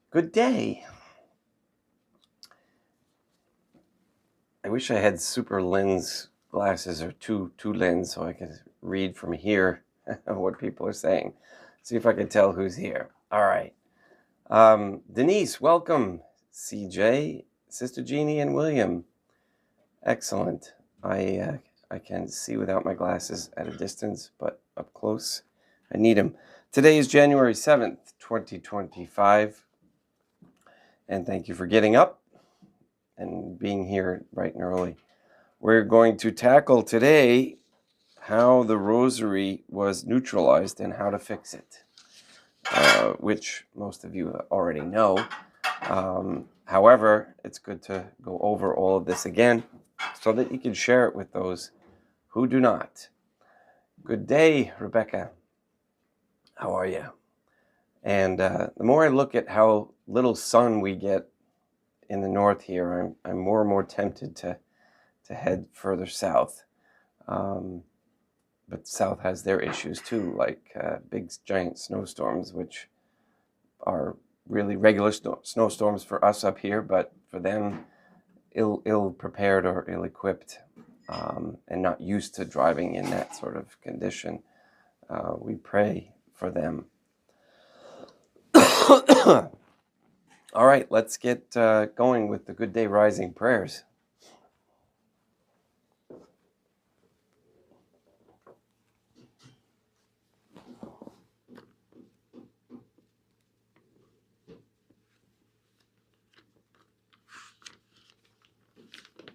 Good day. I wish I had super lens glasses or two lens so I could read from here what people are saying. See if I can tell who's here. All right. Denise, welcome. CJ, Sister Jeannie, and William. Excellent. I can see without my glasses at a distance, but up close, I need them. Today is January 7th, 2025. And thank you for getting up and being here bright and early. We're going to tackle today how the Rosary was neutralized and how to fix it, which most of you already know. However, it's good to go over all of this again so that you can share it with those who do not. Good day, Rebecca. How are you? And the more I look at how little sun we get in the north here, I'm more and more tempted to head further south. But the south has their issues too, like big giant snowstorms, which are really regular snowstorms for us up here, but for them, ill prepared or ill equipped, and not used to driving in that sort of condition. We pray for them. All right, let's get going with the Good Day Rising prayers.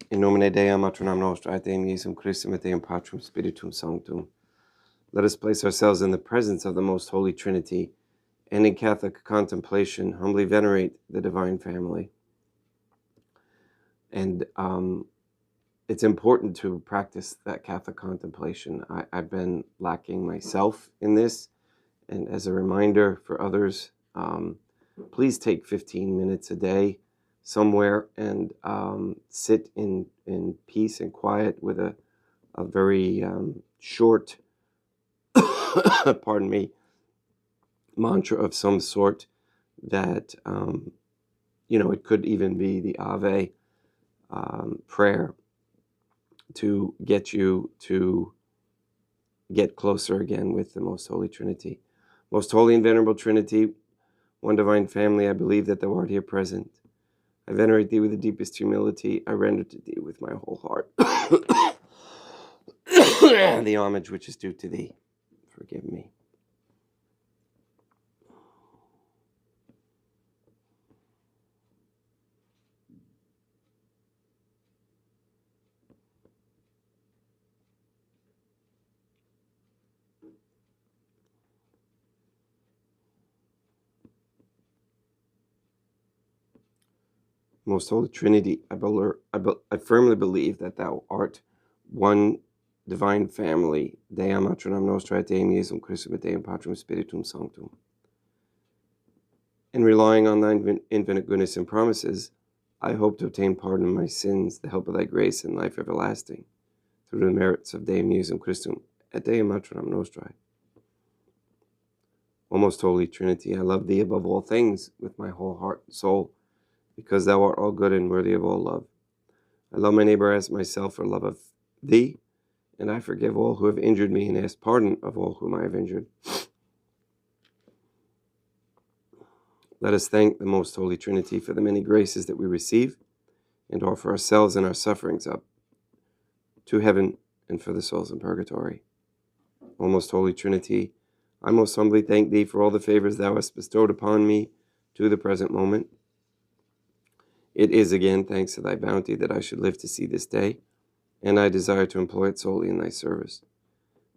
In nomine Dei, matronam nostra, et Deum Iesum Christum, et Deum Patrum Spiritum Sanctum. Let us place ourselves in the presence of the Most Holy Trinity, and in Catholic contemplation, humbly venerate the Divine Family. And it's important to practice that Catholic contemplation. I've been lacking myself in this, and as a reminder for others, please take 15 minutes a day somewhere and sit in peace and quiet with a very short, pardon me, mantra of some sort that, it could even be the Ave prayer to get you to get closer again with the Most Holy Trinity. Most Holy and Venerable Trinity, one divine family, I believe that thou art here present. I venerate thee with the deepest humility. I render to thee with my whole heart the homage which is due to thee. Forgive me. Most Holy Trinity, I firmly believe that thou art one divine family, Dea matronam nostra, et Deum Iesum Christum, et Deum Patrum Spiritum Sanctum. And relying on thine infinite goodness and promises, I hope to obtain pardon of my sins, the help of thy grace, and life everlasting, through the merits of Deum Iesum Christum, et Deum matronam nostrae. O most Holy Trinity, I love thee above all things with my whole heart and soul, because thou art all good and worthy of all love. I love my neighbor as myself for love of thee, and I forgive all who have injured me and ask pardon of all whom I have injured. Let us thank the Most Holy Trinity for the many graces that we receive, and offer ourselves and our sufferings up to heaven and for the souls in purgatory. O most Holy Trinity, I most humbly thank thee for all the favors thou hast bestowed upon me to the present moment. It is again thanks to thy bounty that I should live to see this day, and I desire to employ it solely in thy service.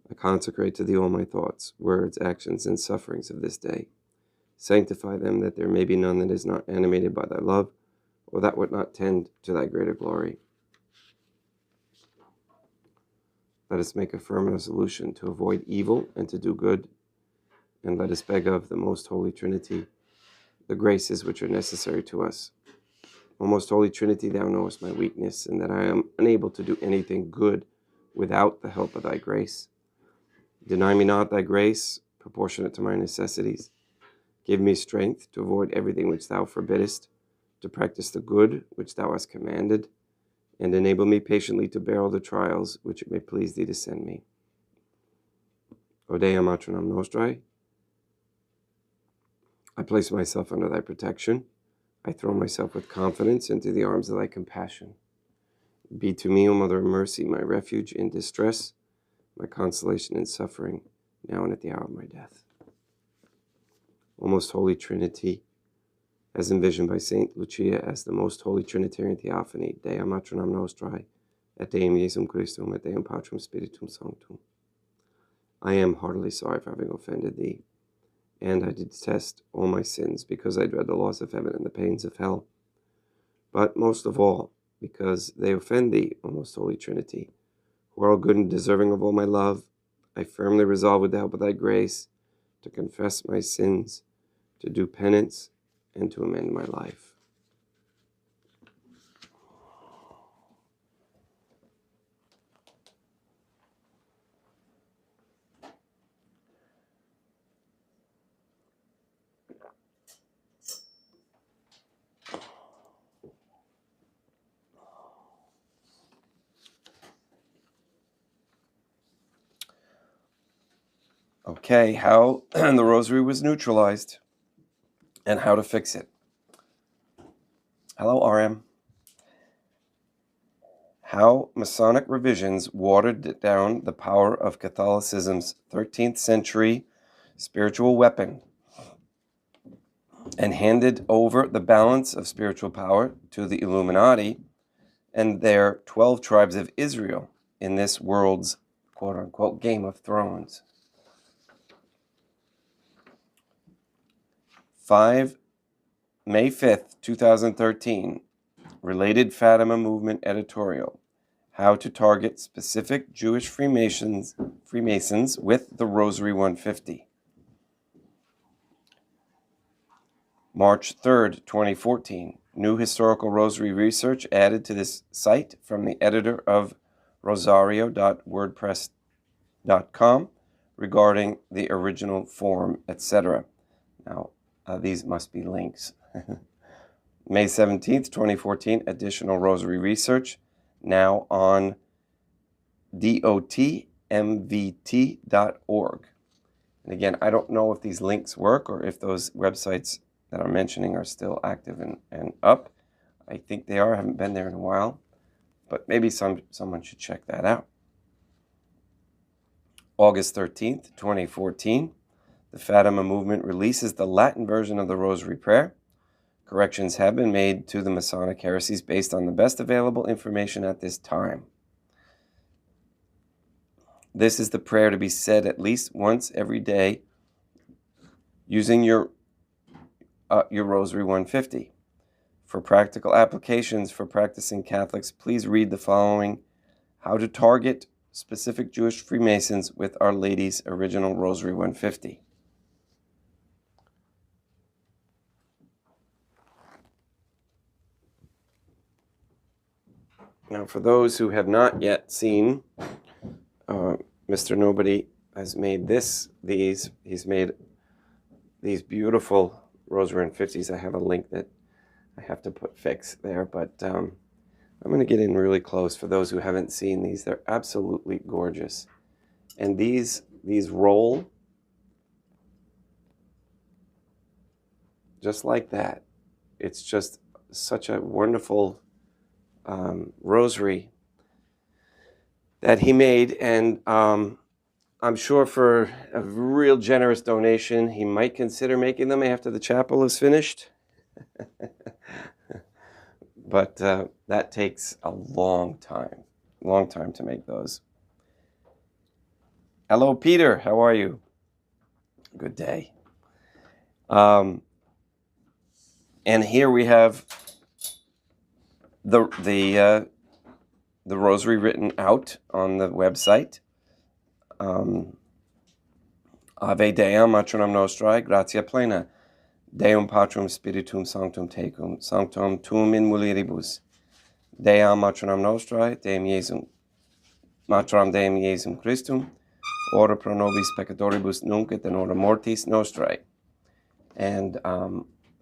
I consecrate to thee all my thoughts, words, actions, and sufferings of this day. Sanctify them, that there may be none that is not animated by thy love, or that would not tend to thy greater glory. Let us make a firm resolution to avoid evil and to do good, and let us beg of the Most Holy Trinity the graces which are necessary to us. O most Holy Trinity, thou knowest my weakness, and that I am unable to do anything good without the help of thy grace. Deny me not thy grace, proportionate to my necessities. Give me strength to avoid everything which thou forbiddest, to practice the good which thou hast commanded, and enable me patiently to bear all the trials which it may please thee to send me. O Dea Matronam Nostrae, I place myself under thy protection. I throw myself with confidence into the arms of thy compassion. Be to me, O Mother of Mercy, my refuge in distress, my consolation in suffering, now and at the hour of my death. O Most Holy Trinity, as envisioned by Saint Lucia as the Most Holy Trinitarian Theophany, Dea Matronam Nostrae, et Deum Iesum Christum, et Deum Patrum Spiritum Sanctum. I am heartily sorry for having offended thee, and I detest all my sins, because I dread the loss of heaven and the pains of hell. But most of all, because they offend thee, O Most Holy Trinity, who are all good and deserving of all my love, I firmly resolve with the help of thy grace to confess my sins, to do penance, and to amend my life. Okay, how the Rosary was neutralized and how to fix it. Hello, RM. How Masonic revisions watered down the power of Catholicism's 13th century spiritual weapon and handed over the balance of spiritual power to the Illuminati and their 12 tribes of Israel in this world's quote-unquote Game of Thrones. 5 May 5th, 2013, Related Fatima Movement editorial. How to target specific Jewish Freemasons with the Rosary 150. March 3rd, 2014, new historical Rosary research added to this site from the editor of rosario.wordpress.com regarding the original form, etc. Now, these must be links. May 17th, 2014, additional Rosary research, now on dotmvt.org. And again, I don't know if these links work or if those websites that I'm mentioning are still active and up. I think they are. I haven't been there in a while, but maybe someone should check that out. August 13th, 2014, the Fatima movement releases the Latin version of the Rosary Prayer. Corrections have been made to the Masonic heresies based on the best available information at this time. This is the prayer to be said at least once every day using your Rosary 150. For practical applications for practicing Catholics, please read the following: How to Target Specific Jewish Freemasons with Our Lady's Original Rosary 150. Now, for those who have not yet seen, Mr. Nobody has made he's made these beautiful Rosary 150s. I have a link that I have to fix there, but I'm going to get in really close for those who haven't seen these. They're absolutely gorgeous. And these roll just like that. It's just such a wonderful rosary that he made, and I'm sure for a real generous donation, he might consider making them after the chapel is finished. But that takes a long time to make those. Hello, Peter. How are you? Good day. And here we have the Rosary written out on the website. Ave Deum, Matronam Nostrae, gratia plena, Deum Patrum Spiritum Sanctum Tecum, Sanctum Tuum in mulieribus, Deum Matronam Nostrae, Deum Iesum, Matram Deum Iesum Christum, ora pro nobis peccatoribus nunc et in hora mortis nostrae. And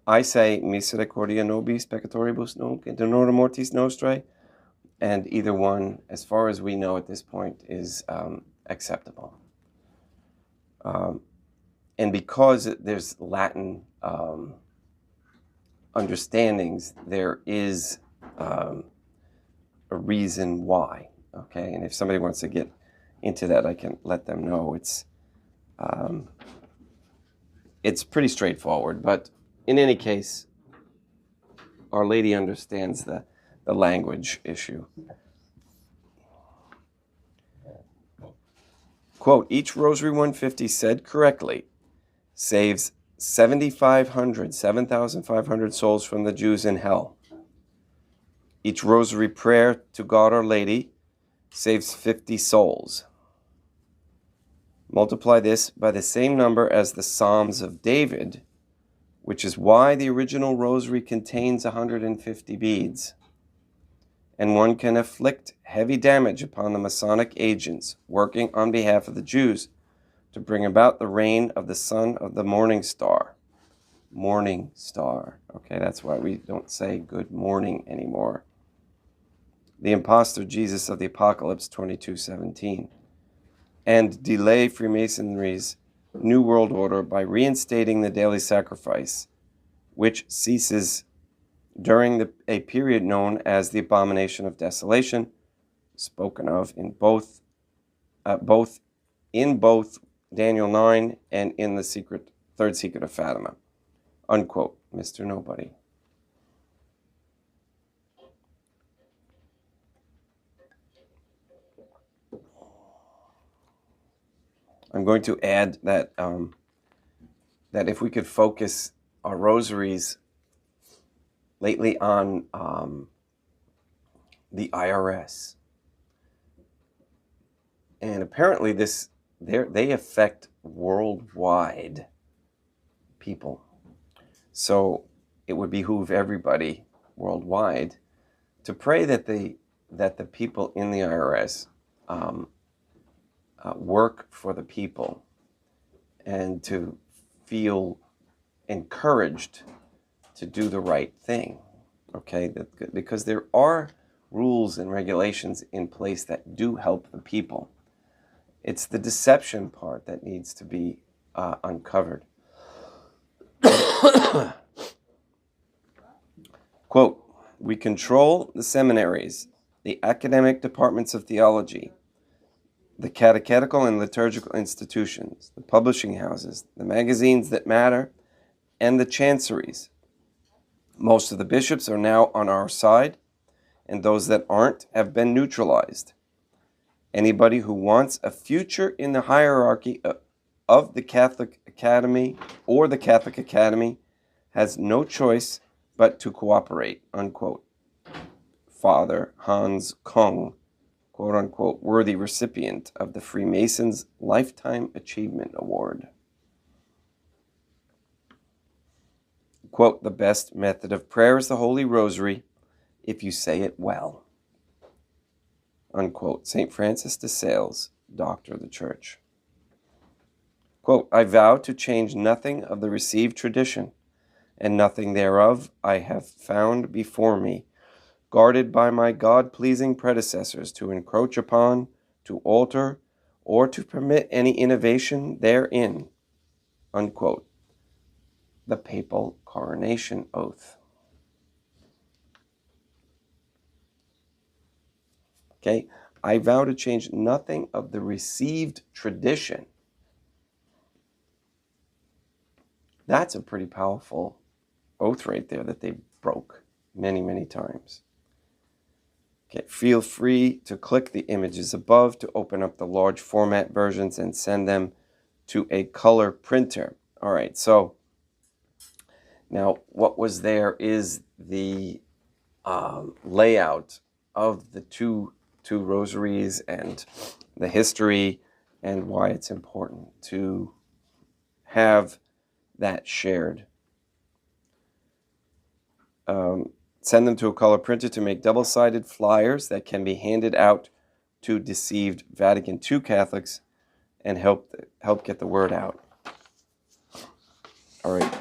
I say misericordia nobis peccatoribus nunc et in hora mortis nostrae, and either one, as far as we know at this point, is acceptable. And because there's Latin understandings, there is a reason why. Okay, and if somebody wants to get into that, I can let them know. It's pretty straightforward, but in any case, Our Lady understands the language issue. Quote, each Rosary 150 said correctly saves 7,500 souls from the Jews in hell. Each Rosary prayer to God Our Lady saves 50 souls. Multiply this by the same number as the Psalms of David, which is why the original Rosary contains 150 beads. And one can inflict heavy damage upon the Masonic agents working on behalf of the Jews to bring about the reign of the son of the morning star. Morning star. Okay, that's why we don't say good morning anymore. The impostor Jesus of the Apocalypse 22:17. And delay Freemasonry's New World Order by reinstating the daily sacrifice, which ceases during a period known as the Abomination of Desolation, spoken of in both Daniel 9 and in the third secret of Fatima. Unquote, Mr. Nobody. I'm going to add that that if we could focus our rosaries lately on the IRS, and apparently they affect worldwide people. So it would behoove everybody worldwide to pray that the people in the IRS work for the people, and to feel encouraged to do the right thing. Okay, because there are rules and regulations in place that do help the people. It's the deception part that needs to be uncovered. Quote, we control the seminaries, the academic departments of theology, the catechetical and liturgical institutions, the publishing houses, the magazines that matter, and the chanceries. Most of the bishops are now on our side, and those that aren't have been neutralized. Anybody who wants a future in the hierarchy of the Catholic Academy or the Catholic Academy has no choice but to cooperate, unquote. Father Hans Kung, quote unquote, worthy recipient of the Freemasons Lifetime Achievement Award. Quote, the best method of prayer is the Holy Rosary if you say it well. Unquote. St. Francis de Sales, Doctor of the Church. Quote, I vow to change nothing of the received tradition, and nothing thereof I have found before me, guarded by my God-pleasing predecessors to encroach upon, to alter, or to permit any innovation therein. Unquote. The Papal Coronation Oath. Okay, I vow to change nothing of the received tradition. That's a pretty powerful oath right there that they broke many, many times. Okay, feel free to click the images above to open up the large format versions and send them to a color printer. All right, so now what was there is the layout of the two rosaries and the history and why it's important to have that shared. Send them to a color printer to make double-sided flyers that can be handed out to deceived Vatican II Catholics and help get the word out. All right.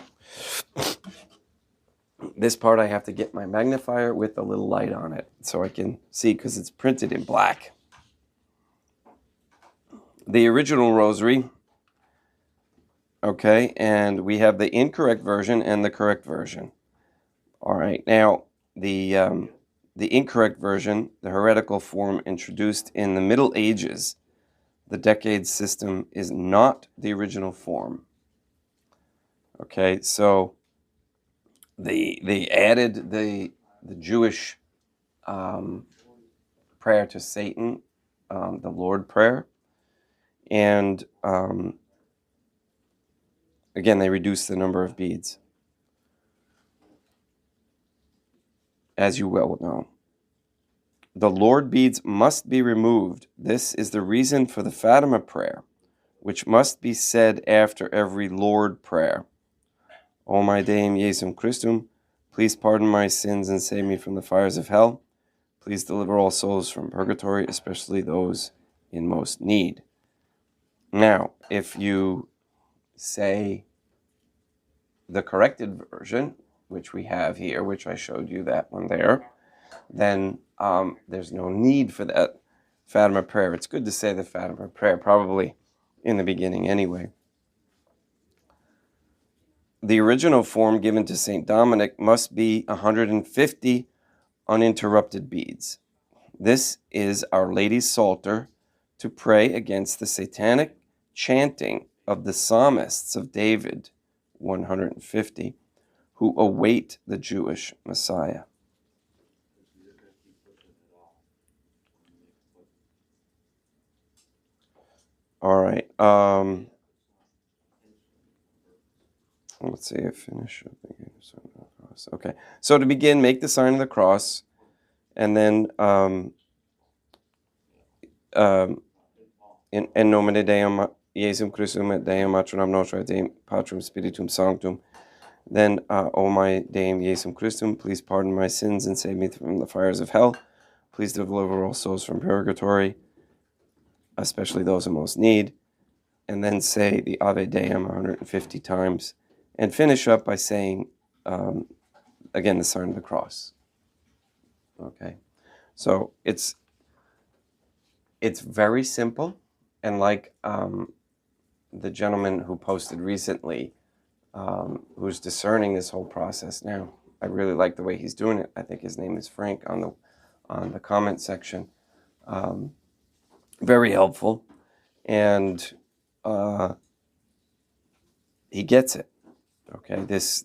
This part I have to get my magnifier with a little light on it so I can see, because it's printed in black. The original Rosary, okay, and we have the incorrect version and the correct version. All right, now the incorrect version, the heretical form introduced in the Middle Ages, the decade system, is not the original form. Okay, so they added the Jewish prayer to Satan, the Lord Prayer, and again they reduced the number of beads, as you well know. The Lord beads must be removed. This is the reason for the Fatima prayer, which must be said after every Lord prayer. O my Deum Iesum Christum, please pardon my sins and save me from the fires of hell. Please deliver all souls from purgatory, especially those in most need. Now, if you say the corrected version, which we have here, which I showed you that one there, then there's no need for that Fatima prayer. It's good to say the Fatima prayer, probably in the beginning anyway. The original form given to St. Dominic must be 150 uninterrupted beads. This is Our Lady's Psalter to pray against the satanic chanting of the psalmists of David, 150, who await the Jewish Messiah. All right. Let's see. I finish. Okay. So to begin, make the sign of the cross, and then in nomine Deum Iesum Christum et Deum Matronam Nostra et Deum Patrum Spiritum Sanctum. Then, O my Deum Iesum Christum, please pardon my sins and save me from the fires of hell. Please deliver all souls from purgatory, especially those in most need. And then say the Ave Deum 150 times, and finish up by saying, again, the sign of the cross. Okay, so it's very simple, and like the gentleman who posted recently, who's discerning this whole process now. I really like the way he's doing it. I think his name is Frank on the comment section. Very helpful, and he gets it. Okay, this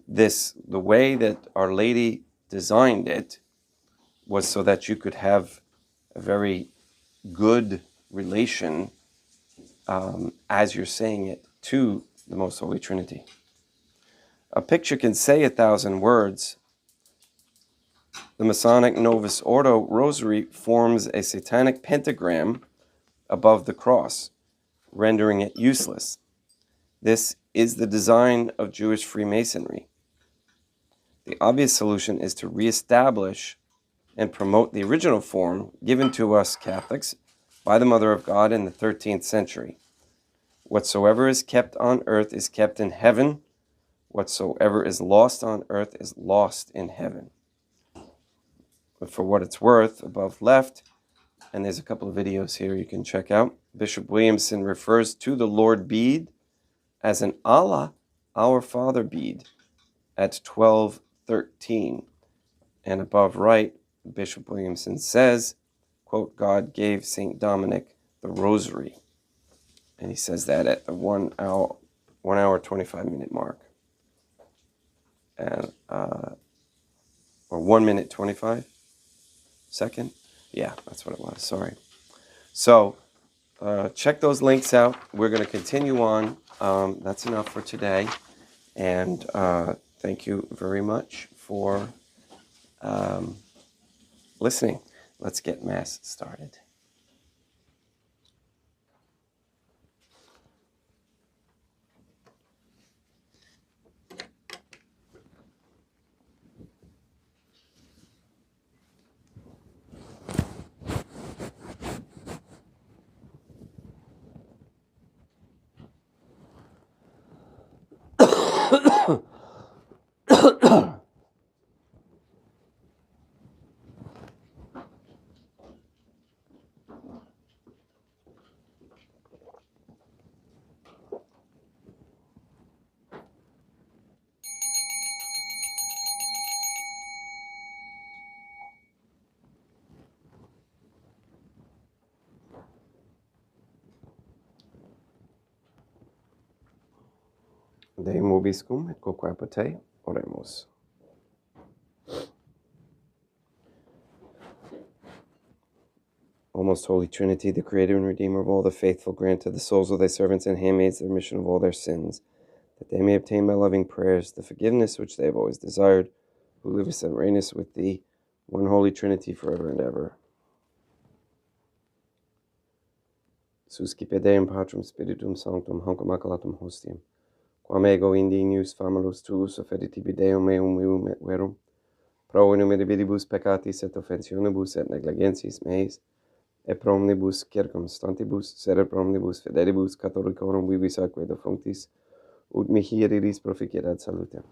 the way that Our Lady designed it was so that you could have a very good relation as you're saying it to the Most Holy Trinity. A picture can say 1,000 words. The Masonic Novus Ordo Rosary forms a satanic pentagram above the cross, rendering it useless. This is the design of Jewish Freemasonry. The obvious solution is to reestablish and promote the original form given to us Catholics by the Mother of God in the 13th century. Whatsoever is kept on earth is kept in heaven. Whatsoever is lost on earth is lost in heaven. But for what it's worth, above left, and there's a couple of videos here you can check out, Bishop Williamson refers to the Lord bead as an Allah, our Father bead at 12:13. And above right, Bishop Williamson says, quote, God gave St. Dominic the Rosary. And he says that at the 1 hour 25-minute mark. And or 1 minute 25 second. Yeah, that's what it was. Sorry. So check those links out. We're going to continue on. That's enough for today. And thank you very much for listening. Let's get Mass started. Deum vobiscum et quoque apud te, oremus. O most holy Trinity, the Creator and Redeemer of all the faithful, grant to the souls of thy servants and handmaids the remission of all their sins, that they may obtain by loving prayers the forgiveness which they have always desired, who livest and reignest with thee, one holy Trinity, forever and ever. Suscipe Deum Patrum Spiritum Sanctum, hanc immaculatum hostium, quam ego indignius famulus tuus offeritibi Deum meum et verum, pro innumerabilibus peccatis et offensionibus et negligentis meis, et pro omnibus circumstantibus, sed pro omnibus fidelibus catholicorum vivis atque defunctis, ut mihi iris proficiat salutem.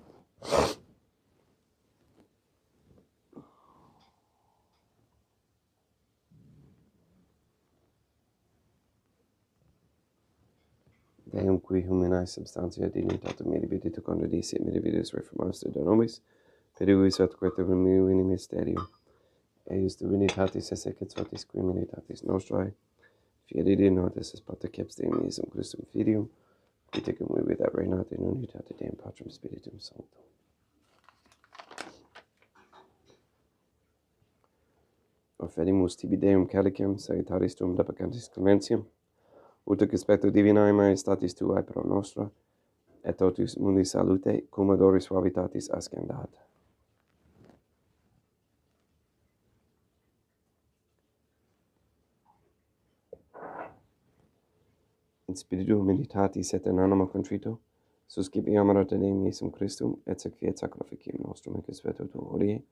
Deum qui huminae substantia dignitatum mirabilitu condidis et mirabilis reformamus de nobis, peruis atque terminum in mysterium, eius divinitatis esse quetzotis qui militatis nostrae, fieri notis es paterceps Deum Iesum Christum Filium, qui tecum vivit et reinat in unitate Deum Patrum Spiritum Sanctum. Offerimus tibi Deum calicem, salutaris tuum deprecantis clementiam, ut hoc spectu divinae majestatis tuae pro nostra, et totus mundi salute, cum odoris suavitatis ascendat. In spiritu meditatis et in anima contrito, suscipiamur ad Deum Iesum Christum, et sacrificat sacrificium nostrum in conspetto tuo hodie,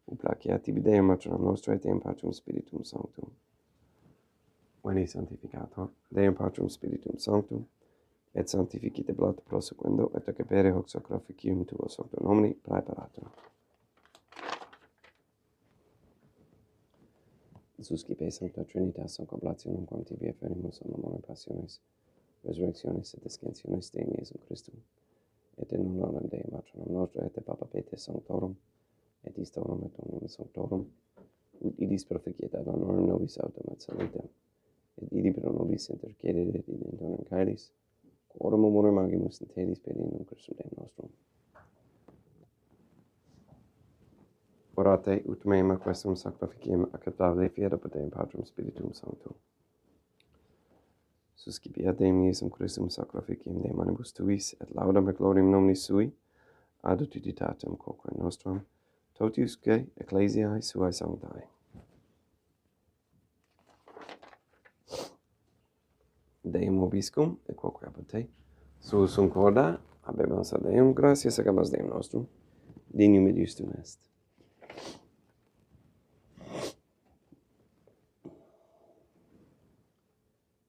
ut placeat tibi Deum matronam nostrae, Deum Patrum Spiritum Sanctum. Veni sanctificator, Deum Patrum Spiritum Sanctum, et sanctificite blata prosequendo, et accepere hoc sacrificium tuo sancto nomini praeparatum. Suscipe Sancta Trinitas Sancta Oblationem quam tibi efferimus amore passionis, resurrectionis et descensionis Deum Iesum Christum, et in honorem Dei matronam nostra et Papa Pete Sanctorum, et istorum et omnium Sanctorum, ut idis proficiat ad honorem nobis autem et salutem, et idi pro nobis intercedit et in donum caelis, quorum amore magimus in tedis pedinum Christum Deum nostrum. Orate ut meum questum sacrificium acceptabile fiat apud Deum Patrum Spiritum Sanctum. Suscipiat Deum Iesum Christum sacrificium de manibus tuis, et laudam et gloriam nominis sui, ad utilitatem quoque nostram, totiusque ecclesiae suae sanctae. Deum vobiscum, et quoque apud te, suusum corda, habemus ad Deum, gratias agamus Deum nostrum, dignum et justum est.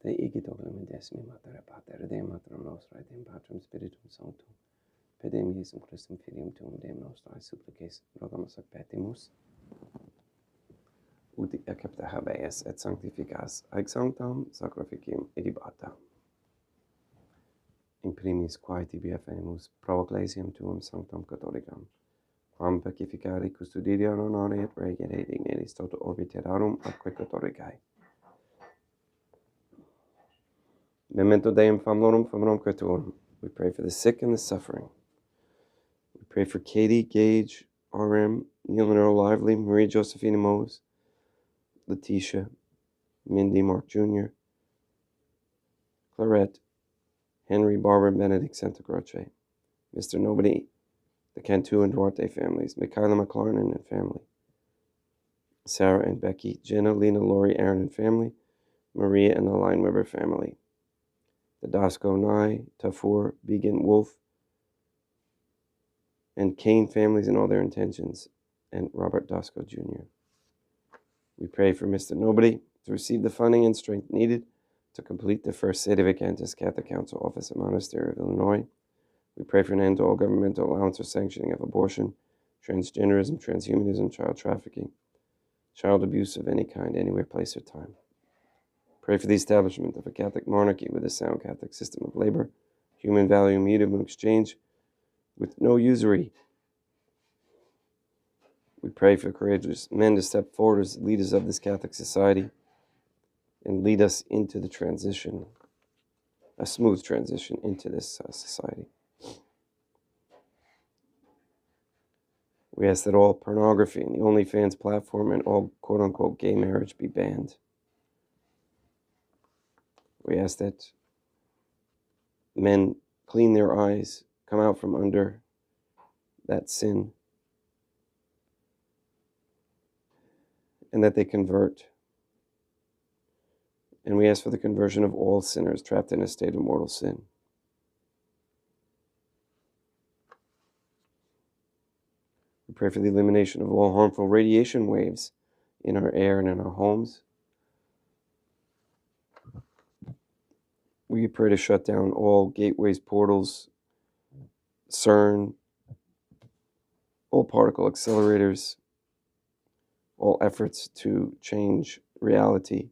Te igit clementesimi Mater Pater, Deum Maternum Nostrae, Deum Patrum Spiritum Sanctum, per Deum Iesum Christum Filium Tuum, Deum Nostrae, supplices, rogamus ac petimus, ut accepta habeas et sanctificas haec sanctam sacrificium idibata. In primis quae tibi effenimus pro ecclesiam tuum sanctam catholicam, quam pacificari custodidia honore et regere dignitas toto orbi terrarum atque catholicae. Memento Deum famorum creaturum. We pray for the sick and the suffering. We pray for Katie, Gage, RM, Neil and Earl Lively, Maria Josephina Mose, Letitia, Mindy, Mark Jr., Clarette, Henry, Barbara, Benedict, Santa Croce, Mr. Nobody, the Cantu and Duarte families, Michaela McLaren and family, Sarah and Becky, Jenna, Lena, Lori, Aaron and family, Maria and the Line Weber family, the Dasco, Nye, Tafur, Began, Wolf, and Kane families and all their intentions, and Robert Dasco Jr. We pray for Mr. Nobody to receive the funding and strength needed to complete the first Sede Vacantis Catholic Council office at Monastery of Illinois. We pray for an end to all governmental allowance or sanctioning of abortion, transgenderism, transhumanism, child trafficking, child abuse of any kind, anywhere, place, or time. Pray for the establishment of a Catholic monarchy with a sound Catholic system of labor, human value, mutable exchange, with no usury. We pray for courageous men to step forward as leaders of this Catholic society and lead us into the transition, a smooth transition into this society. We ask that all pornography and the OnlyFans platform and all quote-unquote gay marriage be banned. We ask that men clean their eyes, come out from under that sin, and that they convert. And we ask for the conversion of all sinners trapped in a state of mortal sin. We pray for the elimination of all harmful radiation waves in our air and in our homes. We pray to shut down all gateways, portals, CERN, all particle accelerators, all efforts to change reality.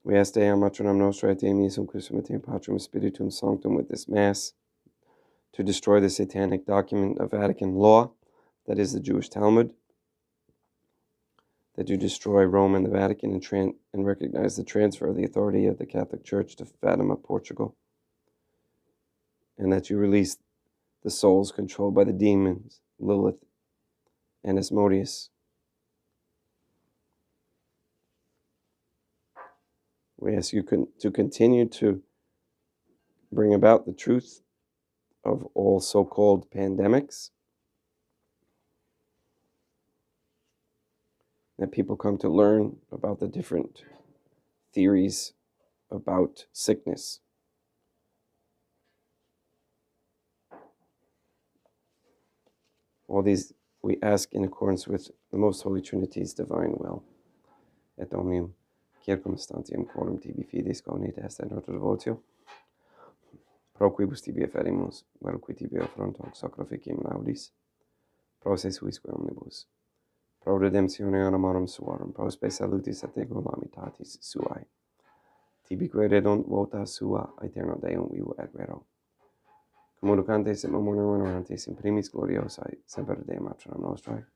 We ask Dei Matronam Nostra et Emisum Christum et Patrum Spiritum Sanctum with this Mass to destroy the satanic document of Vatican law, that is the Jewish Talmud, that you destroy Rome and the Vatican and recognize the transfer of the authority of the Catholic Church to Fatima, Portugal, and that you release the souls controlled by the demons, Lilith and Asmodeus. We ask you to continue to bring about the truth of all so-called pandemics, that people come to learn about the different theories about sickness. All these we ask in accordance with the Most Holy Trinity's divine will. Et omnium circumstantium quorum tibi fides conit est in notre devotio, pro quibus tibi efferimus, vel qui tibi affronto sacrificium laudis, pro se suisque omnibus, pro redemptione animarum suarum, pro spe salutis et ego lamitatis suae, tibique redunt vota sua aeterno Deum vivo et vero, communicantes et memoriam honorantes in primis gloriosae, semper Dei Matronam Nostrae,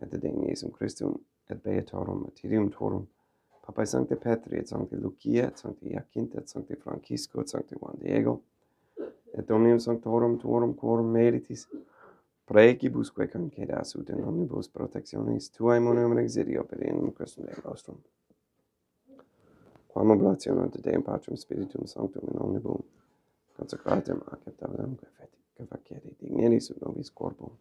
et de Deum Iesum Christum, et Beatorum, et Tirium Torum, Papae Sancte Petri, et Sancte Lucia, et Sancte Jacinta, et Sancte Francisco, et Sancte Juan Diego, et Omnium Sanctorum Tuorum quorum meritis, praecibusque concedas ut in omnibus protectionis Tuae monum exidio per in Christum Deum nostrum. Quam oblationem de Deum Patrum Spiritum Sanctum in omnibus consecratem acceptabilem que facere digneris ut nobis corpum,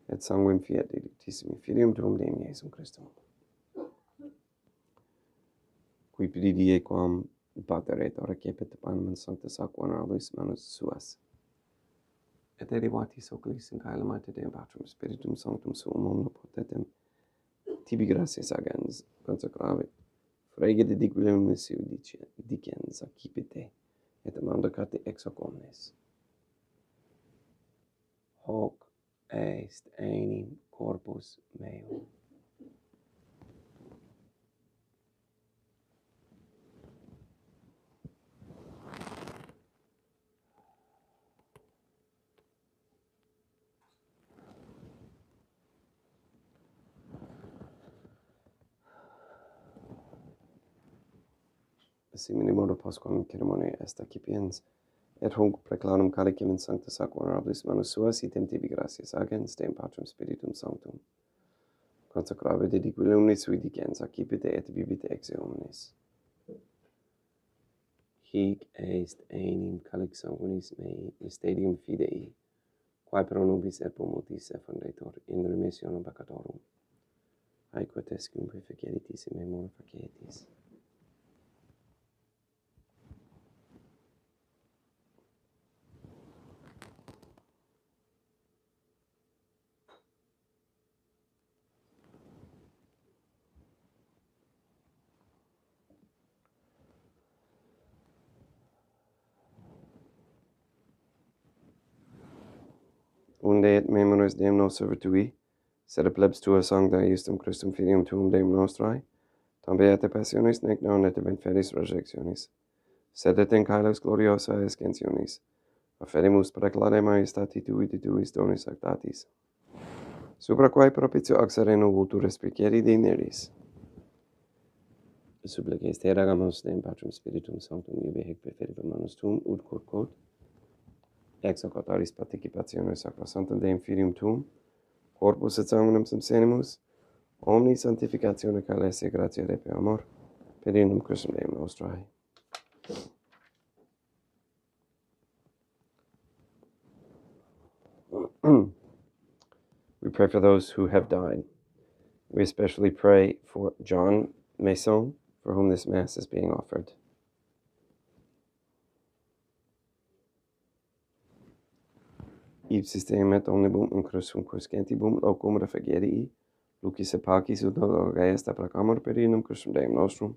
et sanguinem fiat delictissimi filium tuum Deum Iesum Christum. Qui pridie quam Pater et ora cepit panem sanctus aqua honoralis manus suas, et elevatis oculis in caelum et Deum Patrum Spiritum Sanctum suum omnipotentem, tibi gratias agens consecrave, frege dediculum nisi dicens accipite, et mandacate ex hoc omnes. Hoc est enim corpus meum. Simile modo postquam ceremoniae est accipiens, et hunc preclarum calicem in sanctus aqua honorabilis manus suas, item tibi gratias agens, Deum Patrum Spiritum Sanctum, consecrave dediculum sui dicens accipite et bibite ex omnes. Hic est enim calix sanguinis mei, mysterium fidei, quae pro nobis et pro multis effundetur in remissionem peccatorum, aequo tescum preficeritis in memora facietis. Unde et memoris Deum nos servitui, sed plebs tua sancta iustum Christum filium tuum Deum nostrae, tam beata passionis nec non et benferis resurrectionis, sed et in caelos gloriosa ascensionis, afferimus preclare majestati tui de tuis donis actatis, supra quae propitio ac sereno vultur respicere dineris. Supplices te ragamus Deum Patrum Spiritum Sanctum iube hic preferibus manus tuum ut quod ex hoc autaris participationis sacrosanctum Deum Filium tuum corpus et sanguinem subsenimus omni sanctificatione calesse gratia Dei per amor per inum Christum Deum nostrae. We pray for those who have died. We especially pray for John Mason, for whom this Mass is being offered. Ipsis Deum et omnibus in crucem quiscentibus locum refugerii, lucis et pacis ut dolores da placamur per inum Christum Deum nostrum,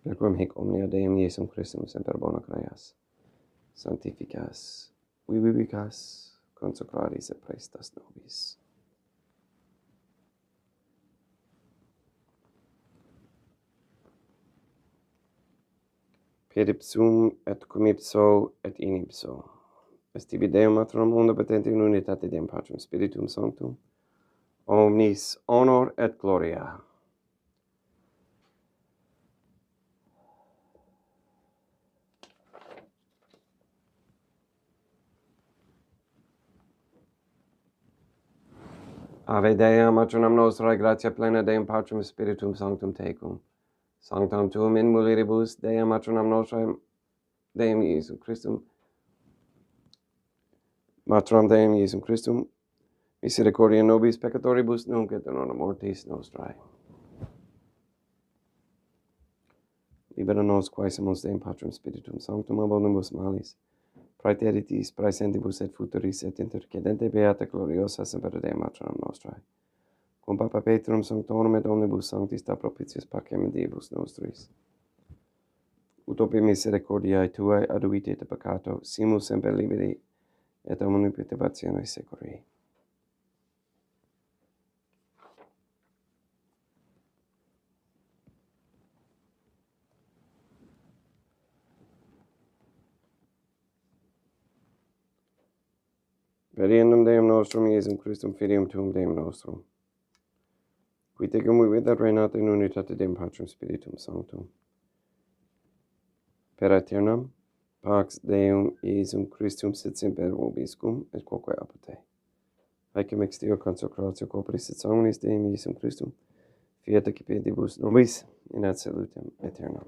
per quem hic omnia Deum Iesum Christum semper bona creas, sanctificas, vivibicas, consecratis et praestas nobis. Per ipsum et cum ipso et in ipso. Est tibi Deum Matrum omnipotenti in unitate Deum Patrum Spiritum Sanctum, omnis honor et gloria. Ave Dea, matronam nostrae, gratia plena Deum Patrum Spiritum Sanctum tecum. Sanctam tuum in mulieribus, Dea matronam nostrae, Deum Iesum Christum, matronam Deum Iesum Christum, misericordia nobis peccatoribus, nunc et in hora mortis nostrae. Libera nos quaesimus Deum Patrum Spiritum Sanctum ab omnibus malis, praeteritis, praesentibus et futuris et intercedente beata gloriosa semper Deum matronam nostrae. Cum Papa Petrum Sanctorum et omnibus sanctis da propitius pacem Deibus nostris. Ut opi misericordiae Tuae aduite te peccato, simus semper liberi et omnipotentiae securi. Per inum Deum nostrum Iesum Christum Filium Tuum Deum nostrum, qui tecum vivit et reinat in unitate Deum Patrum Spiritum Sanctum, per aeternam, pax Deum Iesum Christum sit semper vobiscum et quoque apud te. Haecum ex Deo consecratio corporis et sanguinis Deum Iesum Christum, fiat accipientibus nobis in ad salutem aeternam.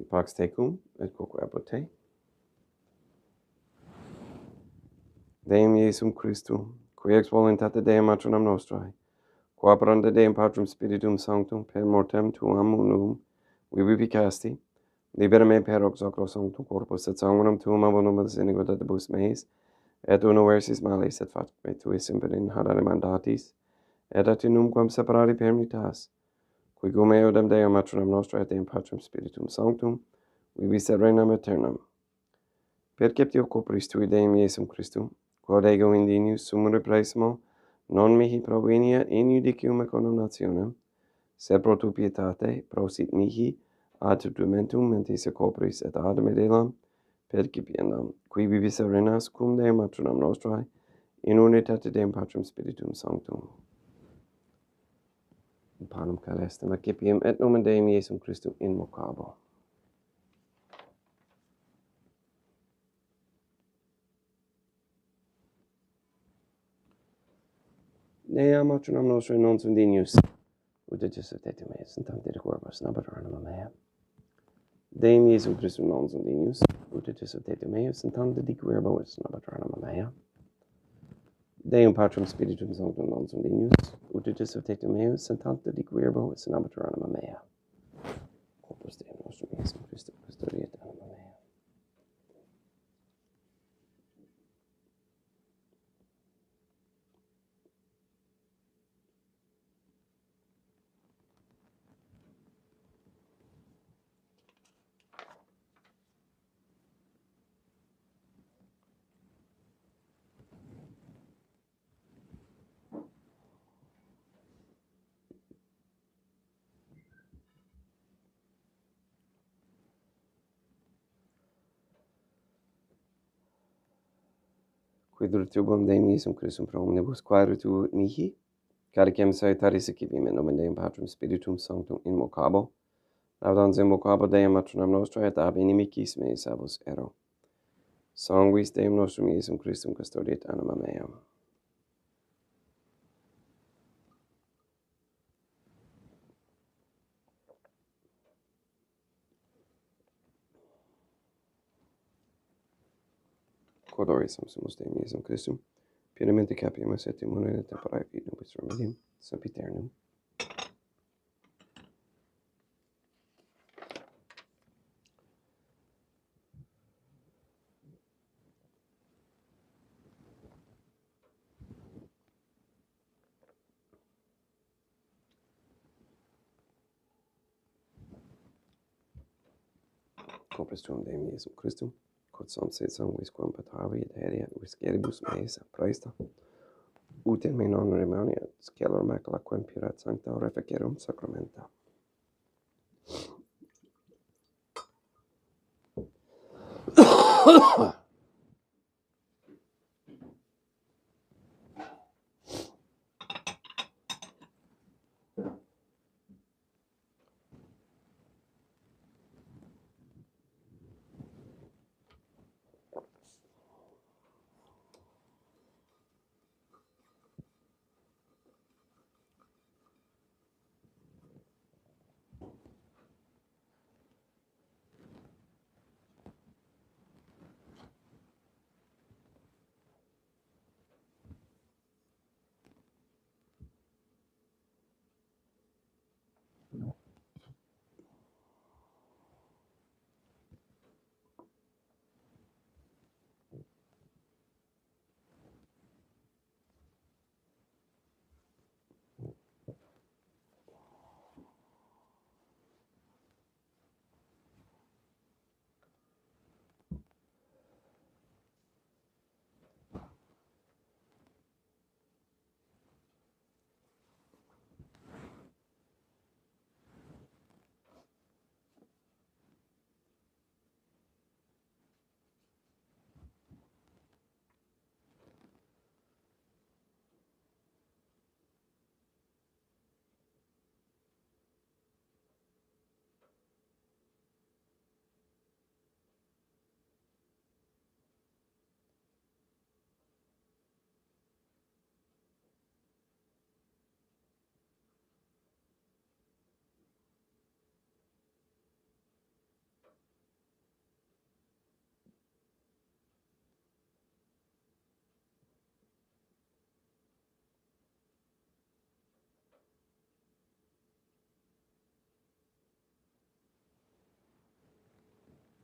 Pax tecum et quoque apud te. Deum Iesum Christum, qui ex voluntate Deum matronam nostrae, qua operanda Deum Patrum Spiritum Sanctum per mortem tuam unum vivicasti, libera me per hoc sacrosanctum corpus et sanguinem tuum ab omnibus iniquitatibus meis, et universis malis et fac me tui semper in hadere mandatis, et at innumquam separari pernitas, qui cum eodem Deum matronam nostrae et Deum Patrum Spiritum Sanctum, vivis et regnam aeternam. Perceptio corporis tui Deum Iesum Christum, quod ego indinius sum repressimo, non mihi proveniat in judicium et condemnationem, sed pro tu pietate prosit mihi ad tumentum mentis et corporis et ad medelam percipiendam, qui vivis et reinas cum Deum matronam nostrae, in unitate Deum Patrum Spiritum Sanctum. In panem calestem accipiem et nomen Deum Iesum Christum invocabo. Dea matronam nostrae non sum dignus, ut etius et etum eis, in tanti requerbas nabat anima mea. Deum Iesum Christum non sum dignus, ut etius et etum eis, in tanti requerbas nabat anima mea. Deum Patrum Spiritum Sanctum non sum dignus, ut etius et etum eis, in tanti requerbas nabat anima mea. Corpus Deum nostrum Iesum Christum custodiet anima mea. Quidrutubum Deum Iesum Christum pro omnibus quaeritur ut mihi, caricem salutaris equipim in nomen Deum Patrum Spiritum Sanctum in vocabo, laudans in vocabo Deum matronam nostra et ab inimicis mei salvus ero. Sanguis Deum nostrum Iesum Christum custodiet anima meam. Cordoris sumus Deum Iesum Christum, pienamente capiamus et immune tempore fit nobis remedium, sempiternum. Corpus tuum Deum Iesum Christum, quod samse sanguis quam patavi et heriat visceribus meis praesta, ut in me non remaniat scelor macula quem purat sancta reficerum sacramenta.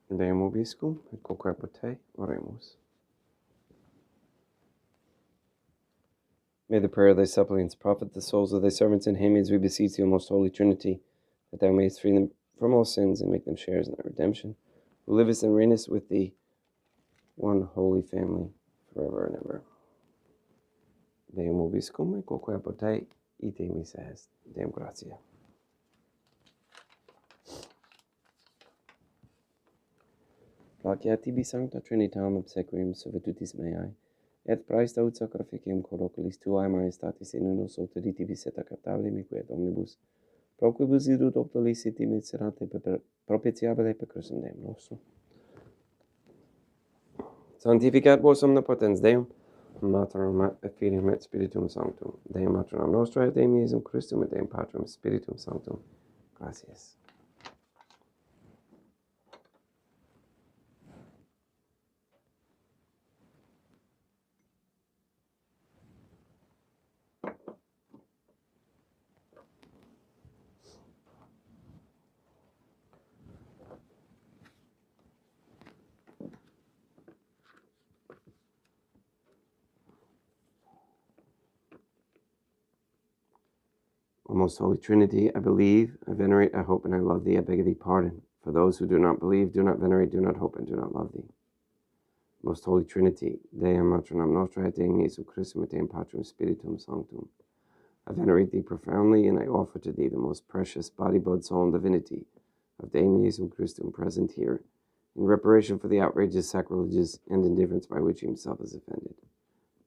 Deum vobiscum, et quoque te, oremus. May the prayer of thy suppliants profit the souls of thy servants and handmaids, we beseech thee, O most holy Trinity, that thou mayest free them from all sins and make them sharers in thy redemption, who livest and reignest with thee, one holy family, forever and ever. Deum vobiscum, et quoque te, ite missa est. Deum gratia. Placia tibi sancta Trinitam obsequium servitutis meae, et praesta ut sacrificium corporis tuae majestatis in nos autoritatis et acceptabile et omnibus, pro quibus idut optoliciti miserate propitiabile per Christum Deum nostrum. Sanctificat vos omnipotens Deum, Mater et Filium et Spiritum Sanctum, Deum Matronam Nostra et Deum Iesum Christum et Deum Patrum Spiritum Sanctum. Gratias. O most holy Trinity, I believe, I venerate, I hope, and I love thee. I beg of thee pardon. For those who do not believe, do not venerate, do not hope, and do not love thee. Most holy Trinity, Deum Matronam Nostra et Deum Iesum Christum et Deum Patrum Spiritum Sanctum. I venerate thee profoundly, and I offer to thee the most precious body, blood, soul, and divinity of Deum Iesum Christum present here, in reparation for the outrageous sacrileges and indifference by which he himself is offended.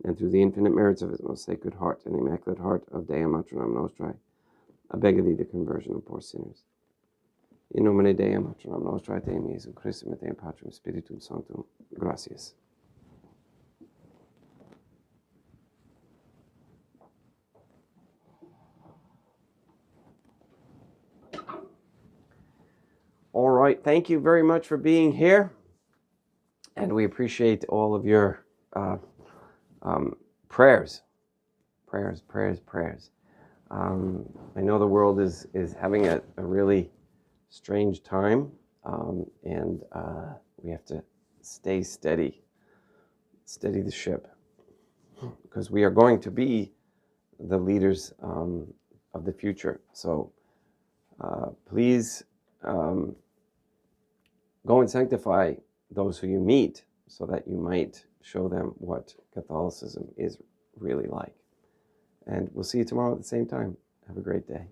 and through the infinite merits of his most sacred heart and the immaculate heart of Dea Matronam Nostrae, I beg of thee the conversion of poor sinners. In nomine Dei Matronam Nostrae, Te Jesu Christum et Deum Patrum Spiritum Sanctum. Gracias. All right, thank you very much for being here, and we appreciate all of your prayers. I know the world is having a really strange time, and we have to stay steady the ship, because we are going to be the leaders of the future. So please go and sanctify those who you meet, so that you might show them what Catholicism is really like. And we'll see you tomorrow at the same time. Have a great day.